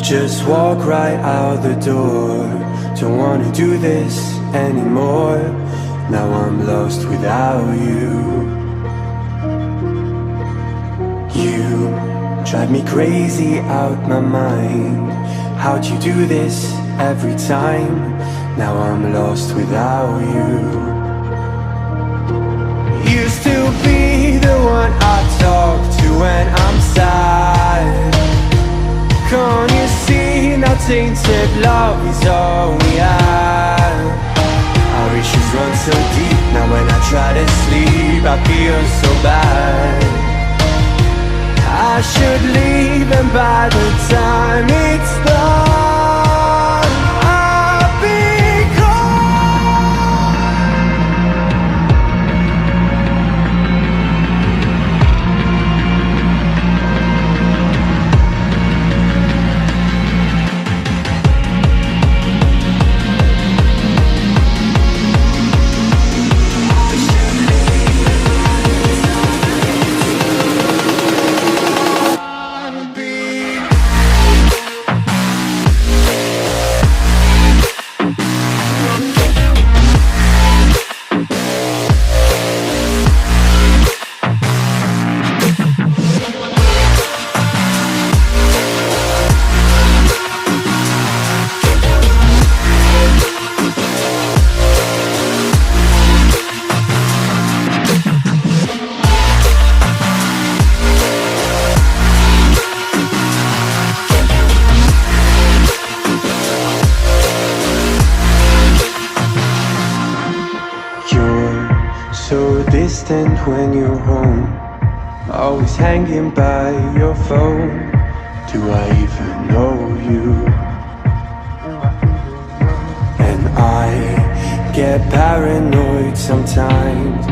just walk right out the door. Don't wanna do this anymore. Now I'm lost without you. You drive me crazy out my mind. How'd you do this every time? Now I'm lost without you. Used to be the one I talk to when I'm sad. Can't you see now tainted love is all we have? Our issues run so deep, now when I try to sleep I feel so bad. I should leave and by the time it's done I'll be gone. Distant when you're home, always hanging by your phone. Do I even know you? And I get paranoid sometimes,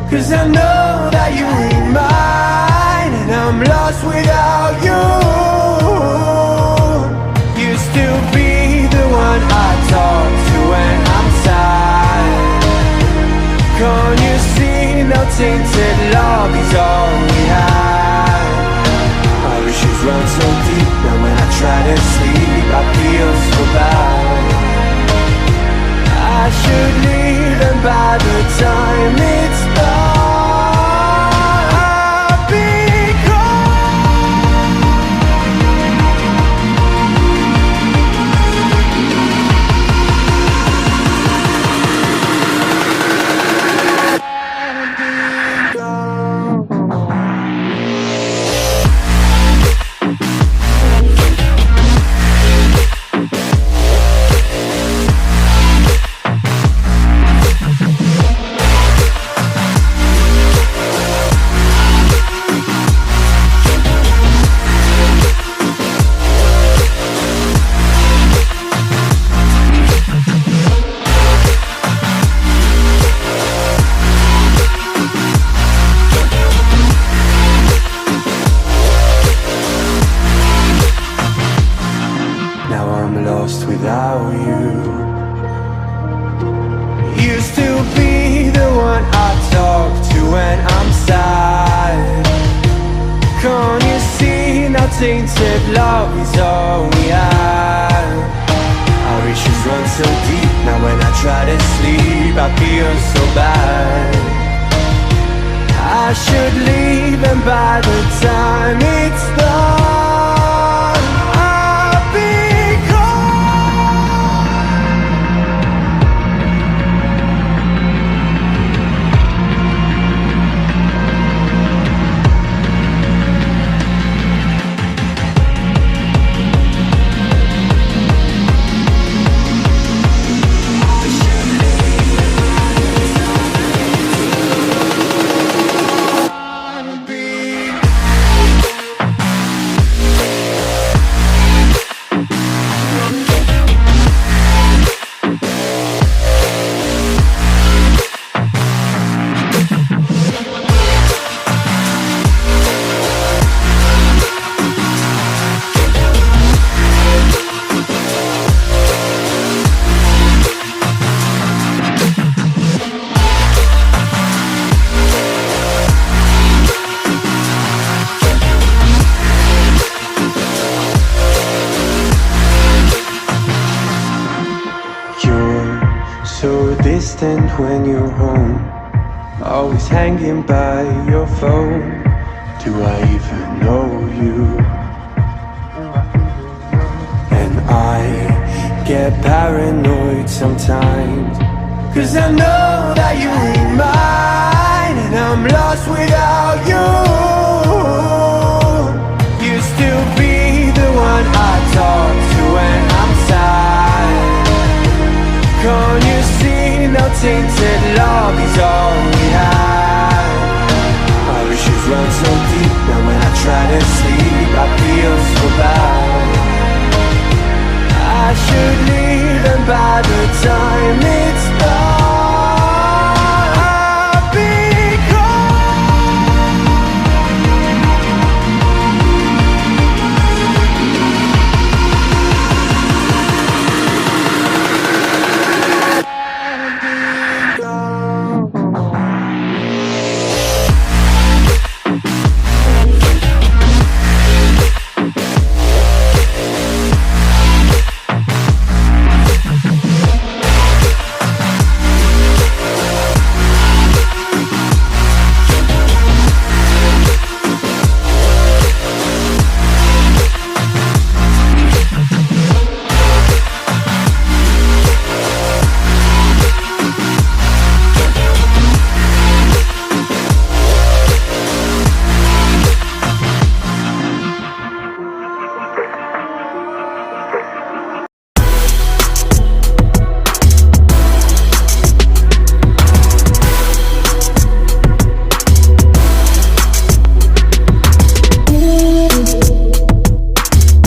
'cause I know that you ain't mine, and I'm lost without you. Used to be the one I talk to when I'm sad. Can't you see now tainted love is all we have? Our issues run so deep, now when I try to sleep I feel so bad. I should leave and by the time it's done I'll be without you. Used to be the one I talk to when I'm sad. Can't you see now tainted love is all we have? Our issues run so deep, now when I try to sleep I feel so bad. I should leave and by the time it's done I'll be distant when you're home, always hanging by your phone. Do I even know you? And I get paranoid sometimes, 'cause I know that you ain't mine, and I'm lost without you. Used to be the one I talk to when I'm sad. Can't you see now tainted love is all